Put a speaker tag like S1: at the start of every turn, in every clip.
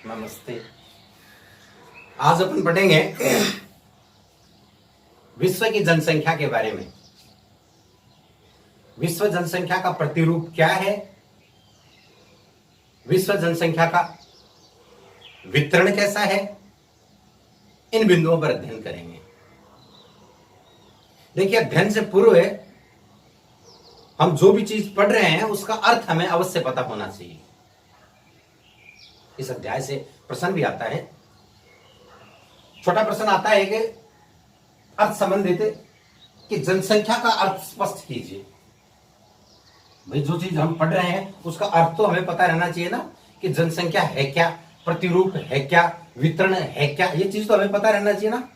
S1: नमस्ते। आज अपन पढ़ेंगे विश्व की जनसंख्या के बारे में। विश्व जनसंख्या का प्रतिरूप क्या है, विश्व जनसंख्या का वितरण कैसा है, इन बिंदुओं पर अध्ययन करेंगे। देखिए, अध्ययन से पूर्व हम जो भी चीज पढ़ रहे हैं उसका अर्थ हमें अवश्य पता होना चाहिए। इस अध्याय से प्रश्न भी आता है, छोटा प्रश्न आता है कि अर्थ संबंधित कि जनसंख्या का अर्थ स्पष्ट कीजिए। भाई, जो चीज हम पढ़ रहे हैं उसका अर्थ तो हमें पता रहना चाहिए ना, कि जनसंख्या है क्या, प्रतिरूप है क्या, वितरण है क्या, ये चीज तो हमें पता रहना चाहिए ना।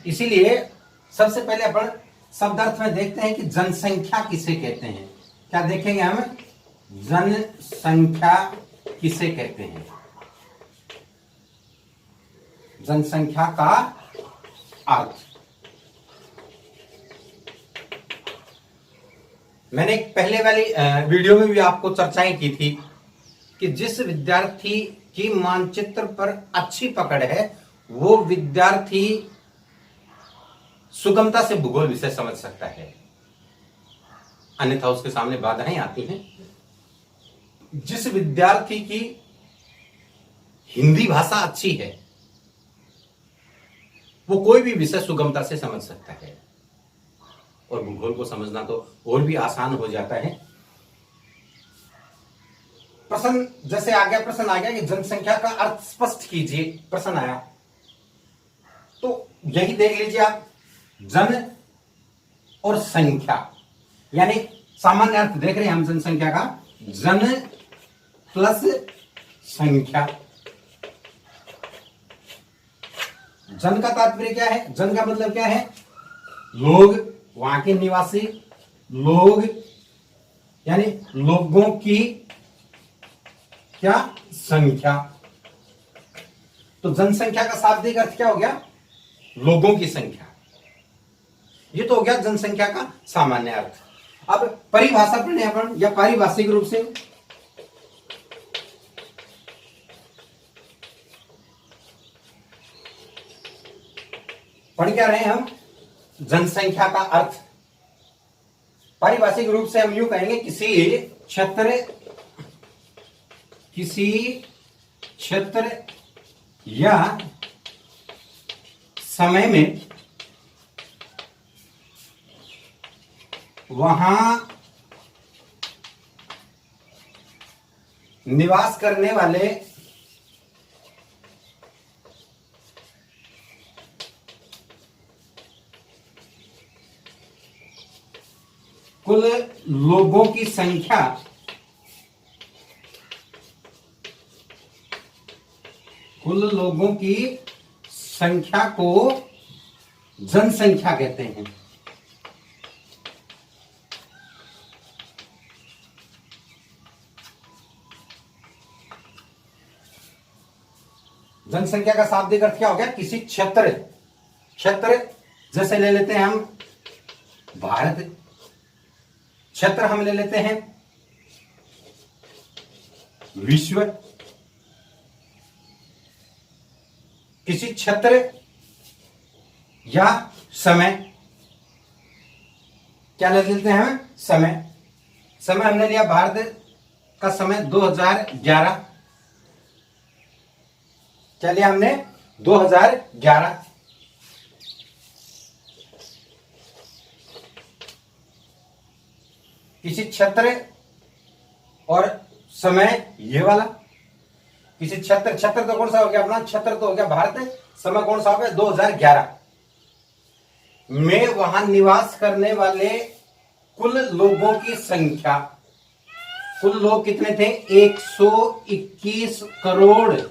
S1: इसीलिए सबसे पहले अपन शब्दार्थ में देखते हैं कि जनसंख्या किसे कहते हैं। क्या देखेंगे हम? जनसंख्या किसे कहते हैं। जनसंख्या का अर्थ मैंने एक पहले वाली वीडियो में भी आपको चर्चाएं की थी कि जिस विद्यार्थी की मानचित्र पर अच्छी पकड़ है वो विद्यार्थी सुगमता से भूगोल विषय समझ सकता है, अन्यथा उसके सामने बाधाएं आती हैं। जिस विद्यार्थी की हिंदी भाषा अच्छी है वो कोई भी विषय सुगमता से समझ सकता है, और भूगोल को समझना तो और भी आसान हो जाता है। प्रश्न जैसे आ गया, प्रश्न आ गया कि जनसंख्या का अर्थ स्पष्ट कीजिए, प्रश्न आया तो यही देख लीजिए आप, जन और संख्या, यानी सामान्य अर्थ देख रहे हैं हम जनसंख्या का, जन प्लस संख्या। जन का तात्पर्य क्या है? जन का मतलब क्या है? लोग, वहां के निवासी लोग, यानी लोगों की क्या संख्या। तो जनसंख्या का शाब्दिक अर्थ क्या हो गया? लोगों की संख्या। ये तो हो गया जनसंख्या का सामान्य अर्थ। अब परिभाषा पढ़ने अपन, या पारिभाषिक रूप से पढ़ क्या रहे हैं हम? जनसंख्या का अर्थ पारिभाषिक रूप से हम यूं कहेंगे, किसी क्षेत्र या समय में वहां निवास करने वाले कुल लोगों की संख्या को जनसंख्या कहते हैं। जनसंख्या का शाब्दिक अर्थ क्या हो गया? किसी क्षेत्र जैसे ले लेते हैं हम भारत, क्षेत्र हम ले लेते हैं विश्व, किसी क्षेत्र या समय, क्या ले लेते हैं हम? समय हमने लिया भारत का समय 2011, क्या लिया हमने? 2011। किसी क्षेत्र और समय ये वाला, किसी क्षेत्र तो कौन सा हो गया अपना? क्षेत्र तो हो गया भारत, समय कौन सा हो गया? 2011 में वहां निवास करने वाले कुल लोगों की संख्या। कुल लोग कितने थे? 121 करोड़।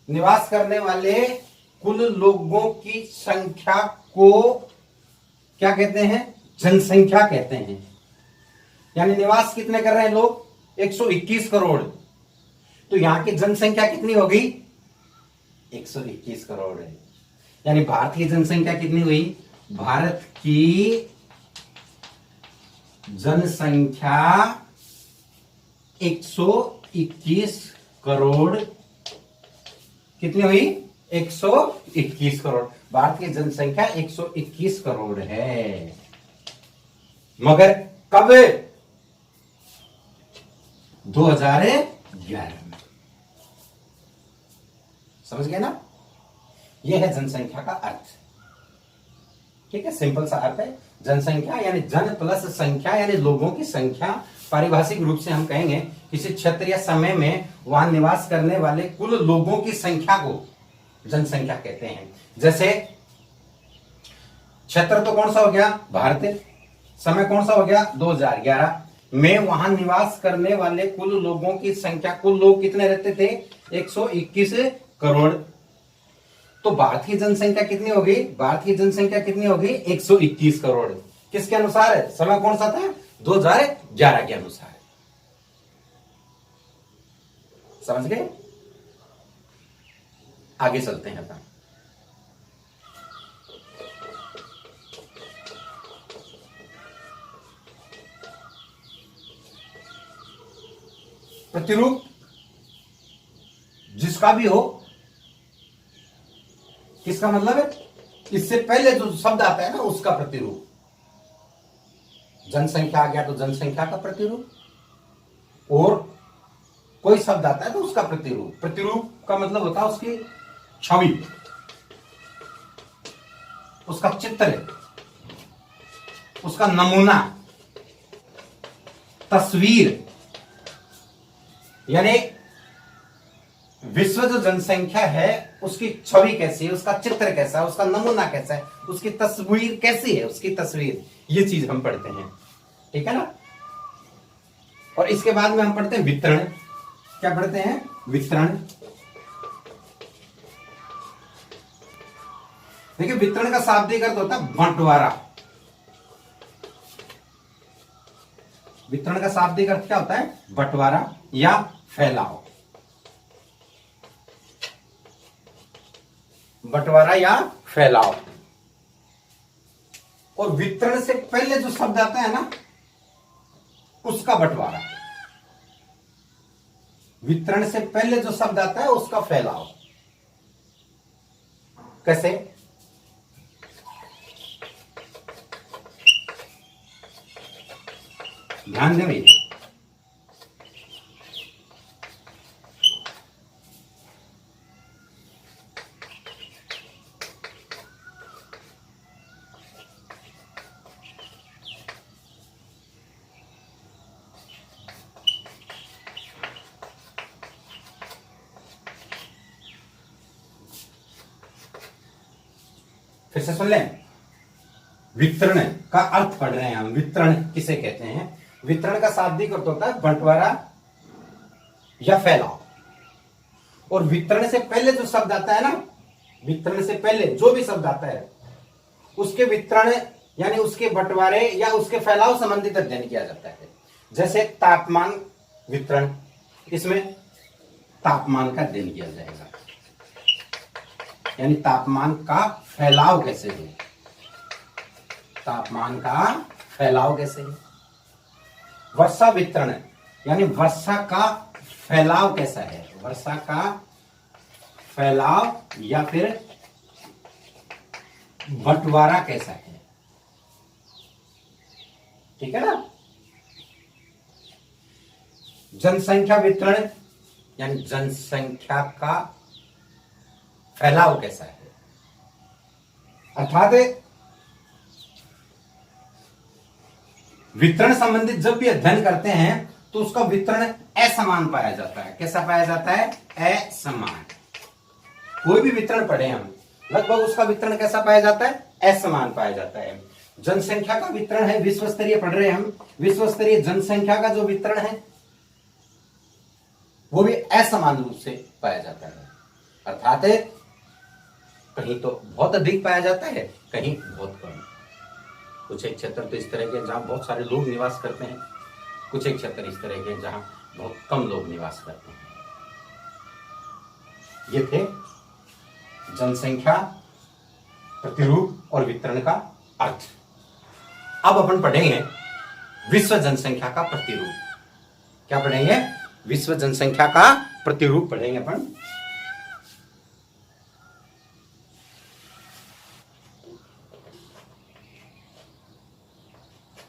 S1: निवास करने वाले कुल लोगों की संख्या को क्या कहते हैं? जनसंख्या कहते हैं। यानी निवास कितने कर रहे हैं लोग? 121 करोड़। तो यहां की जनसंख्या कितनी हो गई? 121 करोड़ है। यानी भारत की जनसंख्या कितनी हुई? भारत की जनसंख्या 121 करोड़, कितनी हुई? 121 करोड़। भारत की जनसंख्या 121 करोड़ है, मगर कब? 2011 में। समझ गए ना? यह है जनसंख्या का अर्थ। ठीक है, सिंपल सा अर्थ है। जनसंख्या यानी जन प्लस संख्या, यानी लोगों की संख्या। पारिभाषिक रूप से हम कहेंगे किसी क्षेत्र या समय में वहां निवास करने वाले कुल लोगों की संख्या को जनसंख्या कहते हैं। जैसे क्षेत्र तो कौन सा हो गया? भारत। समय कौन सा हो गया? 2011 में वहां निवास करने वाले कुल लोगों की संख्या, कुल लोग कितने रहते थे? 121 करोड़। तो भारत की जनसंख्या कितनी होगी? भारत की जनसंख्या कितनी होगी? 121 करोड़। किसके अनुसार है? समय कौन सा था? 2011 के अनुसार। समझ गए? आगे चलते हैं अपन। प्रतिरूप जिसका भी हो, किसका मतलब है? इससे पहले जो शब्द आता है ना, उसका प्रतिरूप। जनसंख्या आ गया तो जनसंख्या का प्रतिरूप, और कोई शब्द आता है तो उसका प्रतिरूप। प्रतिरूप का मतलब होता है उसकी छवि, उसका चित्र, उसका नमूना, तस्वीर। यानी विश्व जो जनसंख्या है उसकी छवि कैसी है, उसका चित्र कैसा है, उसका नमूना कैसा है, उसकी तस्वीर कैसी है, उसकी तस्वीर, ये चीज हम पढ़ते हैं। ठीक है ना? और इसके बाद में हम पढ़ते हैं वितरण। क्या पढ़ते हैं? वितरण। देखिए, वितरण का शाब्दिक अर्थ होता है बंटवारा। वितरण का शाब्दिक अर्थ क्या होता है? बंटवारा या फैलाव। बंटवारा या फैलाव। और वितरण से पहले जो शब्द आता है ना, उसका बंटवारा। वितरण से पहले जो शब्द आता है उसका फैलाव। कैसे? ध्यान दें भैया। फिर से सुन लें। वितरण का अर्थ पढ़ रहे हैं हम। वितरण किसे कहते हैं? वितरण का शाब्दिक अर्थ होता है बंटवारा या फैलाव। और वितरण से पहले जो शब्द आता है ना, वितरण से पहले जो भी शब्द आता है उसके वितरण यानी उसके बंटवारे या उसके फैलाव संबंधित अध्ययन किया जाता है। जैसे तापमान वितरण, इसमें तापमान का अध्ययन किया जाएगा, यानी तापमान का फैलाव कैसे है, तापमान का फैलाव कैसे है। वर्षा वितरण यानी वर्षा का फैलाव कैसा है, वर्षा का फैलाव या फिर बंटवारा कैसा है। ठीक है ना? जनसंख्या वितरण यानी जनसंख्या का फैलाव कैसा है। अर्थात वितरण संबंधित जब भी अध्ययन करते हैं तो उसका वितरण असमान पाया जाता है। कैसा पाया जाता है? असमान। कोई भी वितरण पढ़े हम, लगभग उसका वितरण कैसा पाया जाता है? असमान पाया जाता है। जनसंख्या का वितरण है विश्व स्तरीय पढ़ रहे हैं हम, विश्व स्तरीय जनसंख्या का जो वितरण है वो भी असमान रूप से पाया जाता है। अर्थात कहीं तो बहुत अधिक पाया जाता है, कहीं बहुत कम। कुछ एक क्षेत्र तो इस तरह के जहां बहुत सारे लोग निवास करते हैं, कुछ एक क्षेत्र इस तरह के जहां बहुत कम लोग निवास करते हैं। ये थे जनसंख्या, प्रतिरूप और वितरण का अर्थ। अब अपन पढ़ेंगे विश्व जनसंख्या का प्रतिरूप। क्या पढ़ेंगे? विश्व जनसंख्या का प्रतिरूप पढ़ेंगे अपन।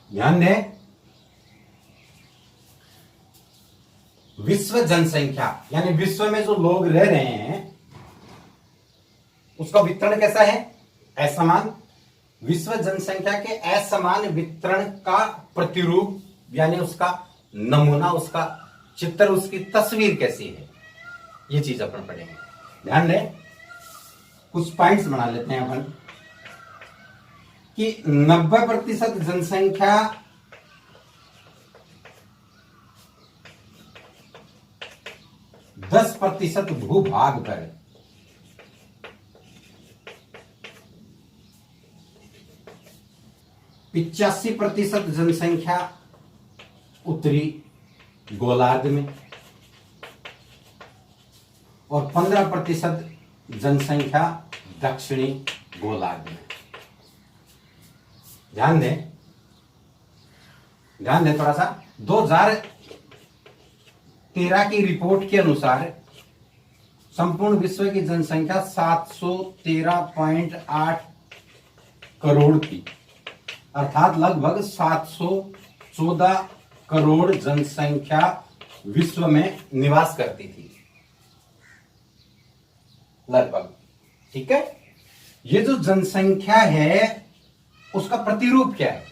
S1: ध्यान दें, विश्व जनसंख्या यानी विश्व में जो लोग रह रहे हैं उसका वितरण कैसा है? असमान। विश्व जनसंख्या के असमान वितरण का प्रतिरूप यानी उसका नमूना, उसका चित्र, उसकी तस्वीर कैसी है, ये चीज अपन पढ़ेंगे। ध्यान दें, कुछ पॉइंट्स बना लेते हैं अपन कि 90% जनसंख्या दस प्रतिशत भूभाग पर 85% जनसंख्या उत्तरी गोलार्ध में और 15% जनसंख्या दक्षिणी गोलार्ध में। ध्यान दें थोड़ा सा। 2013 की रिपोर्ट के अनुसार संपूर्ण विश्व की जनसंख्या 713.8 करोड़ थी, अर्थात लगभग 714 करोड़ जनसंख्या विश्व में निवास करती थी लगभग। ठीक है, ये जो जनसंख्या है उसका प्रतिरूप क्या है?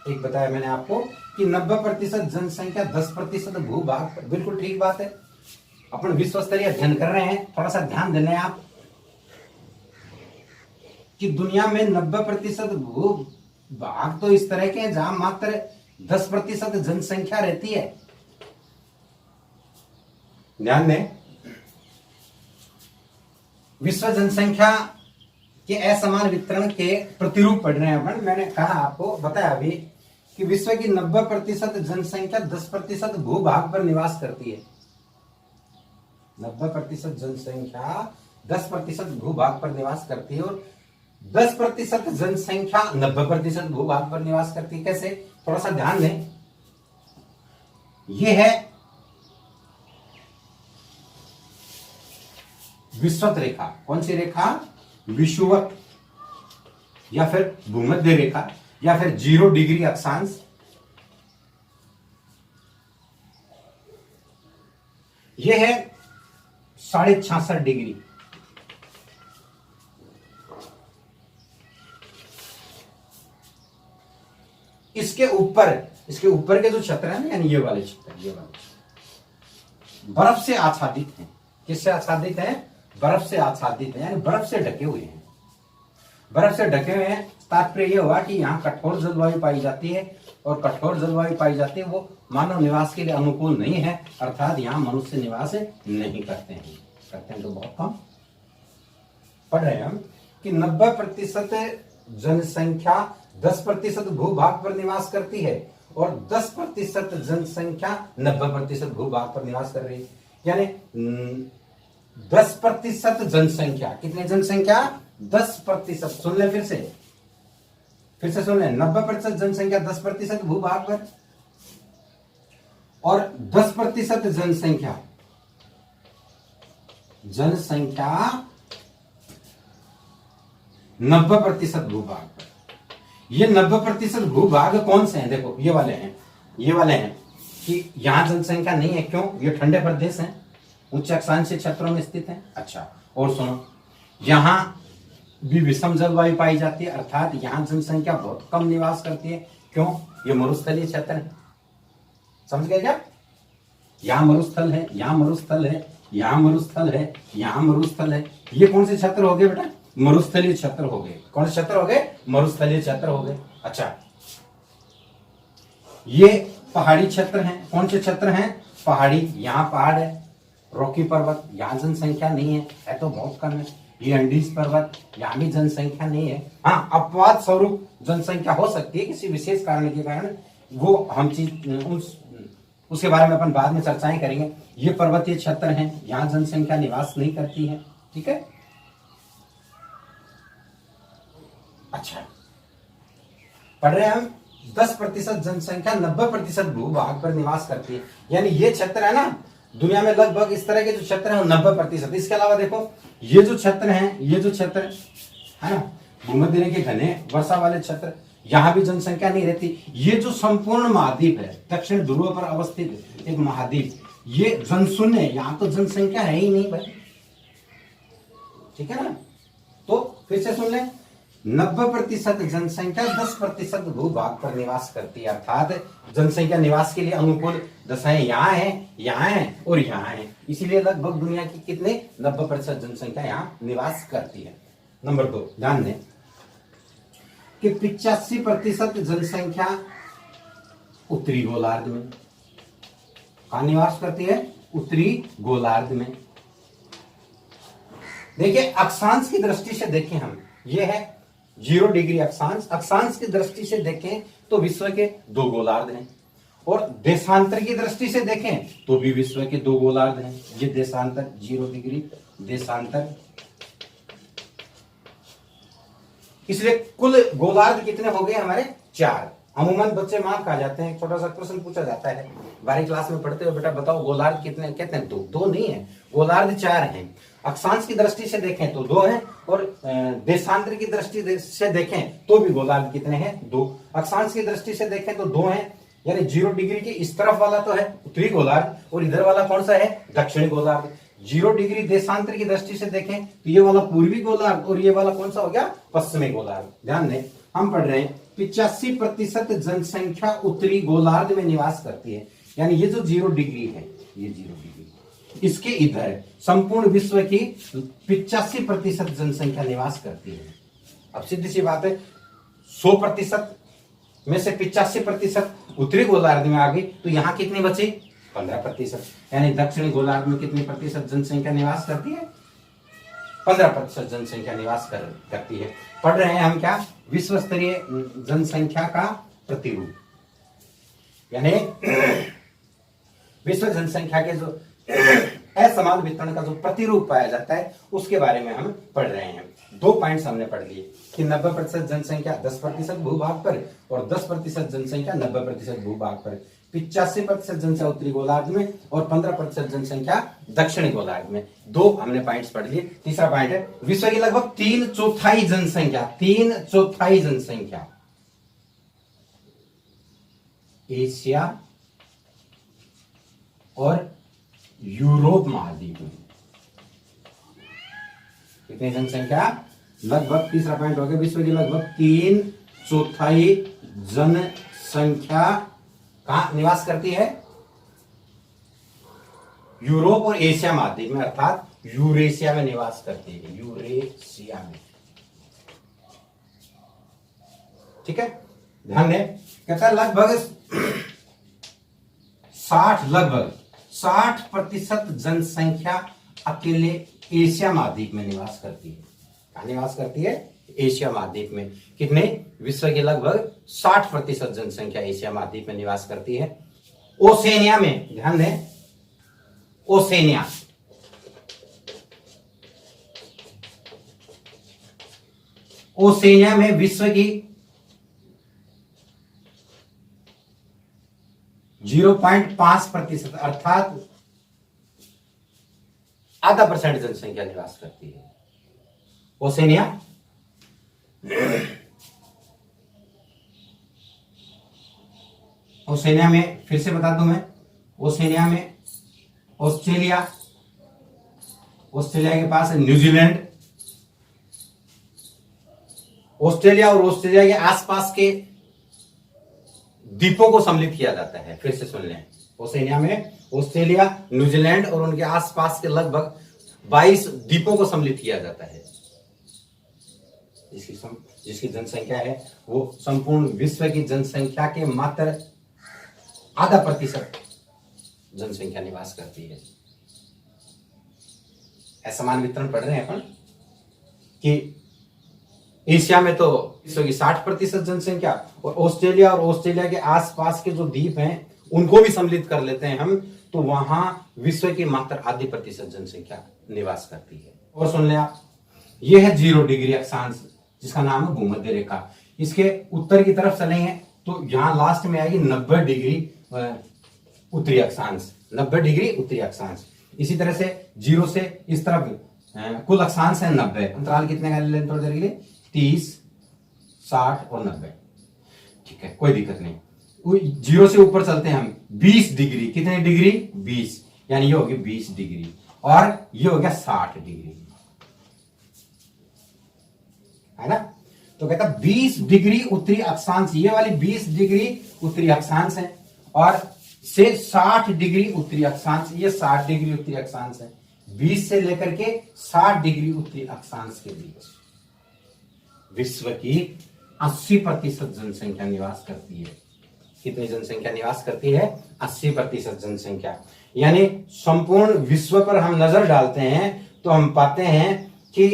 S1: एक बताया मैंने आपको कि 90% जनसंख्या 10% भूभाग पर। बिल्कुल ठीक बात है, अपन विश्व स्तरीय अध्ययन कर रहे हैं, थोड़ा सा ध्यान देना है आप कि दुनिया में 90% भूभाग तो इस तरह के हैं जहां मात्र 10% जनसंख्या रहती है। ध्यान दें, विश्व जनसंख्या के असमान वितरण के प्रतिरूप पढ़ रहे हैं अपन। मैंने कहा आपको, बताया अभी कि विश्व की 90% जनसंख्या 10% भूभाग पर निवास करती है। 90% जनसंख्या 10% भूभाग पर निवास करती है और 10% जनसंख्या 90% भूभाग पर निवास करती है। कैसे? थोड़ा सा ध्यान दें, यह है विषुवत रेखा। कौन सी रेखा? विषुवत या फिर भूमध्य रेखा या फिर 0 डिग्री अक्षांश। यह है 66.5 डिग्री। इसके ऊपर के जो क्षेत्र है ना, यानी ये वाले क्षेत्र, बर्फ से आच्छादित हैं। किससे आच्छादित हैं? बर्फ से आच्छादित है, यानी बर्फ से ढके हुए हैं। बर्फ से ढके हुए हैं, तात्पर्य यह हुआ कि यहाँ कठोर जलवायु पाई जाती है और कठोर जलवायु पाई जाती है वो मानव निवास के लिए अनुकूल नहीं है, अर्थात यहाँ मनुष्य निवास नहीं करते हैं तो बहुत कम। पढ़ रहे हैं हम कि 90% जनसंख्या 10% भूभाग पर निवास करती है और 10% जनसंख्या 90% भूभाग पर निवास कर रही है। यानी 10% जनसंख्या, कितनी जनसंख्या? 10%। सुन ले, फिर से सुन ले। 90% जनसंख्या 10% भूभाग पर और 10% जनसंख्या 90% भूभाग पर। ये 90% भूभाग कौन से हैं? देखो ये वाले हैं कि यहां जनसंख्या नहीं है। क्यों? ये ठंडे प्रदेश हैं, उच्च अक्षांशीय क्षेत्रों में स्थित हैं। अच्छा, और सुनो, यहां भी विषम जलवायु पाई जाती है, अर्थात यहां जनसंख्या बहुत कम निवास करती है। क्यों? ये मरुस्थलीय क्षेत्र है। समझ गए क्या? यहां मरुस्थल है, यहां मरुस्थल है, यहां मरुस्थल है, यहां मरुस्थल है। ये कौन से क्षेत्र हो गए बेटा? मरुस्थलीय क्षेत्र हो गए। कौन से क्षेत्र हो गए? मरुस्थलीय क्षेत्र हो गए। अच्छा, ये पहाड़ी क्षेत्र हैं। कौन से क्षेत्र हैं? पहाड़ी। यहां पहाड़ है, रॉकी पर्वत, यहां जनसंख्या नहीं है तो बहुत कम है। ये एंडीज पर्वत, यहां भी जनसंख्या नहीं है। हाँ, अपवाद स्वरूप जनसंख्या हो सकती है किसी विशेष कारण के कारण, वो हम उसके बारे में अपन बाद में चर्चाएं करेंगे। ये पर्वतीय क्षेत्र हैं, यहां जनसंख्या निवास नहीं करती है। ठीक है, अच्छा, पढ़ रहे हैं हम 10% जनसंख्या 90% भूभाग पर निवास करती है। यानी ये क्षेत्र है ना, दुनिया में लगभग इस तरह के जो क्षेत्र है 90%। इसके अलावा देखो ये जो क्षेत्र है, ये जो क्षेत्र है ना, भूमध्य रेखा के घने वर्षा वाले क्षेत्र, यहां भी जनसंख्या नहीं रहती। ये जो संपूर्ण महाद्वीप है, दक्षिण ध्रुव पर अवस्थित एक महाद्वीप, ये जनशून्य है, यहां तो जनसंख्या है ही नहीं भाई। ठीक है ना, तो फिर से सुन ले, 90% जनसंख्या 10% भूभाग पर निवास करती है। अर्थात जनसंख्या निवास के लिए अनुकूल दशाएं यहाँ है और यहाँ है। इसीलिए लगभग दुनिया की कितने 90% जनसंख्या यहाँ निवास करती है। नंबर 2 ध्यान दें कि 85% जनसंख्या उत्तरी गोलार्ध में कहा निवास करती है, उत्तरी गोलार्ध में। देखिए अक्षांश की दृष्टि से देखें हम, ये है 0 डिग्री अक्षांश। अक्षांश की दृष्टि से देखें तो विश्व के 2 गोलार्ध हैं, और देशांतर की दृष्टि से देखें तो भी विश्व के 2 गोलार्ध हैं। ये देशांतर 0 डिग्री देशांतर, इसलिए कुल गोलार्ध कितने हो गए हमारे 4। अमूमन बच्चे माफ खा जाते हैं, छोटा सा प्रश्न पूछा जाता है 12वीं क्लास में पढ़ते हो, बेटा बताओ गोलार्ध कितने, कहते हैं 2 नहीं है, गोलार्ध 4 हैं। अक्षांश की दृष्टि से देखें तो 2 हैं, और देशांतर की दृष्टि से देखें तो भी गोलार्ध कितने हैं 2। अक्षांश की दृष्टि से देखें तो 2 हैं, यानी 0 डिग्री के इस तरफ वाला तो है उत्तरी गोलार्ध, और इधर वाला कौन सा है दक्षिणी गोलार्ध। 0 डिग्री देशांतर की दृष्टि से देखें तो ये वाला पूर्वी गोलार्ध, और ये वाला कौन सा हो गया पश्चिमी गोलार्ध। ध्यान दें, हम पढ़ रहे हैं 85% जनसंख्या उत्तरी गोलार्ध में निवास करती है। यानी ये जो 0 डिग्री है, ये 0 डिग्री, इसके इधर संपूर्ण विश्व की 85% जनसंख्या निवास करती है। अब सीधी सी बात है, 100% में से 85% उत्तरी गोलार्ध में आ गई, तो यहां कितनी बची 15%। यानी दक्षिणी गोलार्ध में कितनी प्रतिशत जनसंख्या निवास करती है 15% जनसंख्या निवास करती है। पढ़ रहे हैं हम क्या, विश्व स्तरीय जनसंख्या का प्रतिरूप, यानी विश्व जनसंख्या के जो असमान वितरण का जो प्रतिरूप पाया जाता है उसके बारे में हम पढ़ रहे हैं। 2 पॉइंट्स हमने पढ़ लिए कि 90% जनसंख्या 10% भूभाग पर, और 10% जनसंख्या 90% भूभाग पर। 85% जनसंख्या उत्तरी गोलार्ध में, और 15% जनसंख्या दक्षिणी गोलार्ध में। 2 हमने पॉइंट्स पढ़ लिए। तीसरा पॉइंट है, विश्व की लगभग 3/4 जनसंख्या, 3/4 जनसंख्या एशिया और यूरोप महाद्वीप में। कितनी जनसंख्या, लगभग, तीसरा पॉइंट हो गया, विश्व की लगभग 3/4 जनसंख्या कहां निवास करती है, यूरोप और एशिया महाद्वीप में, अर्थात यूरेशिया में निवास करती है, यूरेशिया में। ठीक है, ध्यान दें, कहता है लगभग 60% जनसंख्या अकेले एशिया महाद्वीप में निवास करती है। कहां निवास करती है, एशिया महाद्वीप में। कितने, विश्व की लगभग 60% जनसंख्या एशिया महाद्वीप में निवास करती है। ओसेनिया में, ध्यान दें, ओसेनिया, ओसेनिया में विश्व की 0.5%, अर्थात आधा % जनसंख्या निवास करती है ओसेनिया। ओसेनिया में फिर से बता दूं मैं, ओसेनिया में ऑस्ट्रेलिया के पास है न्यूजीलैंड, ऑस्ट्रेलिया और ऑस्ट्रेलिया के आसपास के द्वीपों को सम्मिलित किया जाता है। फिर से सुन लें, ओसेनिया में ऑस्ट्रेलिया, न्यूजीलैंड और उनके आसपास के लगभग 22 द्वीपों को सम्मिलित किया जाता है, जिसकी जनसंख्या है वो संपूर्ण विश्व की जनसंख्या के मात्र आधा % जनसंख्या निवास करती है। असमान वितरण पढ़ रहे हैं अपन कि एशिया में तो विश्व की 60% जनसंख्या, और ऑस्ट्रेलिया के आसपास के जो द्वीप हैं उनको भी सम्मिलित कर लेते हैं हम, तो वहां विश्व की मात्र आधी % जनसंख्या निवास करती है। और सुन लें आप, यह है 0 डिग्री अक्षांश, जिसका नाम है भूमध्य रेखा। इसके उत्तर की तरफ चलेंगे तो यहां लास्ट में आएगी 90 डिग्री उत्तरी अक्षांश, 90 डिग्री उत्तरी अक्षांश। इसी तरह से 0 से इस तरफ कुल अक्षांश है 90, अंतराल कितने का ले लें थोड़ी देर के लिए, 30, 60 और 90। ठीक है, कोई दिक्कत नहीं। 0 से ऊपर चलते हैं हम, 20 डिग्री, कितने डिग्री, 20, यानी ये होगी 20 डिग्री और ये हो गया 60 डिग्री, है ना। तो कहता 20 डिग्री उत्तरी अक्षांश, ये वाली 20 डिग्री उत्तरी अक्षांश है और से 60 डिग्री उत्तरी अक्षांश, ये 60 डिग्री उत्तरी अक्षांश है। 20 से लेकर के 60 डिग्री उत्तरी अक्षांश के बीच विश्व की 80% जनसंख्या निवास करती है। कितनी जनसंख्या निवास करती है, 80% जनसंख्या। यानी संपूर्ण विश्व पर हम नजर डालते हैं तो हम पाते हैं कि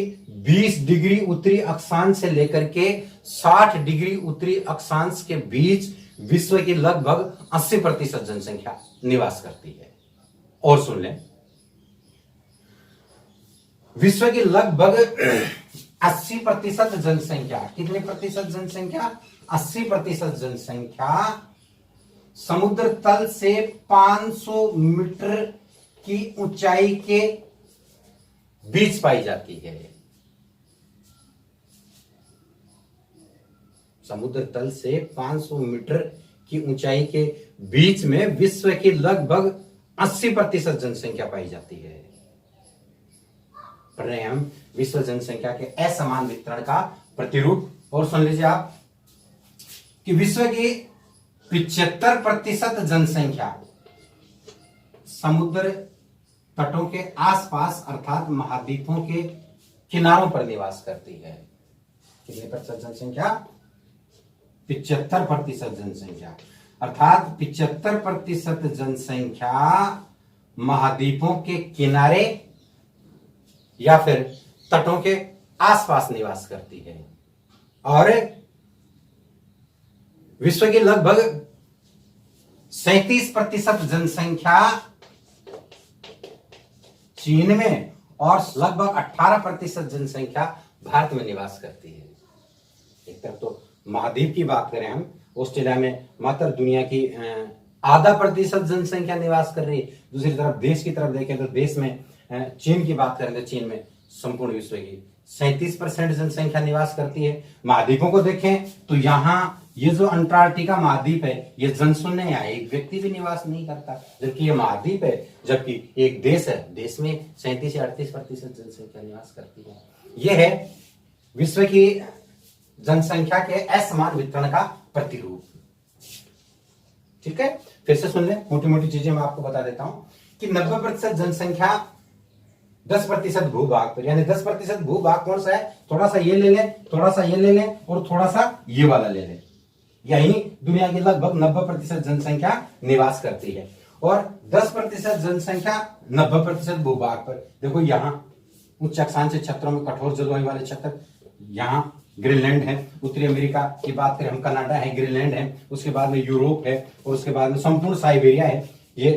S1: 20 डिग्री उत्तरी अक्षांश से लेकर के 60 डिग्री उत्तरी अक्षांश के बीच विश्व की लगभग 80% जनसंख्या निवास करती है। और सुन लें, विश्व की लगभग 80% जनसंख्या, कितने प्रतिशत जनसंख्या, 80% जनसंख्या समुद्र तल से 500 मीटर की ऊंचाई के बीच पाई जाती है। समुद्र तल से 500 मीटर की ऊंचाई के बीच में विश्व की लगभग 80% जनसंख्या पाई जाती है। पढ़ रहे हैं हम विश्व जनसंख्या के असमान वितरण का प्रतिरूप। और सुन लीजिए आप कि विश्व की 75% जनसंख्या समुद्र तटों के आसपास अर्थात महाद्वीपों के किनारों पर निवास करती है। कितने प्रतिशत जनसंख्या, 75% जनसंख्या, अर्थात 75% जनसंख्या महाद्वीपों के किनारे या फिर तटों के आसपास निवास करती है। और विश्व की लगभग 37% जनसंख्या चीन में और लगभग 18% जनसंख्या भारत में निवास करती है। एक तरफ तो महाद्वीप की बात करें हम, ऑस्ट्रेलिया में मात्र दुनिया की आधा प्रतिशत जनसंख्या निवास कर रही है। दूसरी तरफ देश की तरफ देखें तो देश में चीन की बात करें तो चीन में संपूर्ण विश्व की 37% जनसंख्या निवास करती है। महाद्वीपों को देखें तो यहाँ ये जो अंटार्कटिका महाद्वीप है, ये जनशून्य, यहाँ एक व्यक्ति भी निवास नहीं करता, जबकि ये महाद्वीप है, जबकि एक देश है, देश में 37 से 38% जनसंख्या निवास करती है। यह है विश्व की जनसंख्या के असमान वितरण का प्रतिरूप। ठीक है, फिर से सुन ले, मोटी मोटी चीजें मैं आपको बता देता हूं कि 90% जनसंख्या 10% भूभाग पर, यानी 10% भूभाग कौन सा है, थोड़ा सा ये ले लें, थोड़ा सा ये ले लें और थोड़ा सा ये वाला ले लें। यही दुनिया की लगभग 90% जनसंख्या निवास करती है। और 10% जनसंख्या 90% भूभाग पर। देखो यहाँ उच्च अक्षांशीय क्षेत्रों में कठोर जलवायु वाले क्षेत्र, यहाँ ग्रीनलैंड है, उत्तरी अमेरिका की बात करें हम, कनाडा है, ग्रीनलैंड है, उसके बाद में यूरोप है और उसके बाद में संपूर्ण साइबेरिया है। ये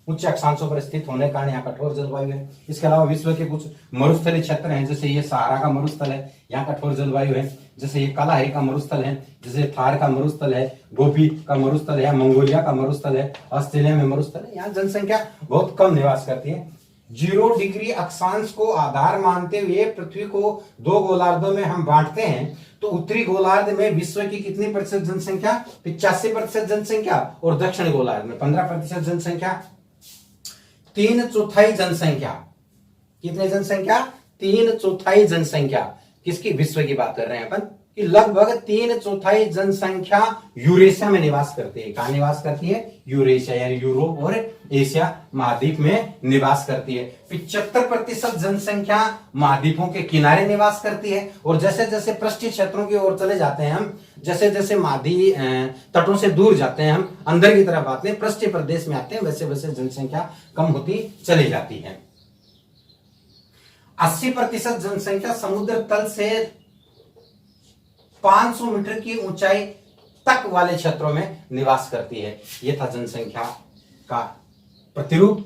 S1: उच्च अक्षांशों पर स्थित होने के कारण यहाँ कठोर जलवायु है। इसके अलावा विश्व के कुछ मरुस्थलीय क्षेत्र हैं, जैसे ये सहारा का मरुस्थल है, यहाँ कठोर जलवायु है। जैसे ये कालाहारी का मरुस्थल है, जैसे थार का मरुस्थल है, गोबी का मरुस्थल है, मंगोलिया का मरुस्थल है, ऑस्ट्रेलिया में मरुस्थल है। यहाँ जनसंख्या बहुत कम निवास करती है। 0 डिग्री अक्षांश को आधार मानते हुए पृथ्वी को 2 गोलार्धों में हम बांटते हैं तो उत्तरी गोलार्ध में विश्व की कितनी प्रतिशत जनसंख्या, 85% जनसंख्या, और दक्षिण गोलार्ध में 15% जनसंख्या। 3/4 जनसंख्या, कितने जनसंख्या, 3/4 जनसंख्या किसकी, विश्व की बात कर रहे हैं अपन, कि लगभग 3/4 जनसंख्या यूरेशिया में निवास करती है। कहां निवास करती है, यूरेशिया, यानी यूरोप और एशिया महाद्वीप में निवास करती है। 75% जनसंख्या महाद्वीपों के किनारे निवास करती है। और जैसे जैसे पृष्ठीय क्षेत्रों की ओर चले जाते हैं हम, जैसे जैसे महाद्वीप तटों से दूर जाते हैं हम, अंदर की तरफ आते हैं, पृष्ठीय प्रदेश में आते हैं, वैसे वैसे जनसंख्या कम होती चली जाती है। 80% जनसंख्या समुद्र तल से 500 मीटर की ऊंचाई तक वाले क्षेत्रों में निवास करती है। यह था जनसंख्या का प्रतिरूप।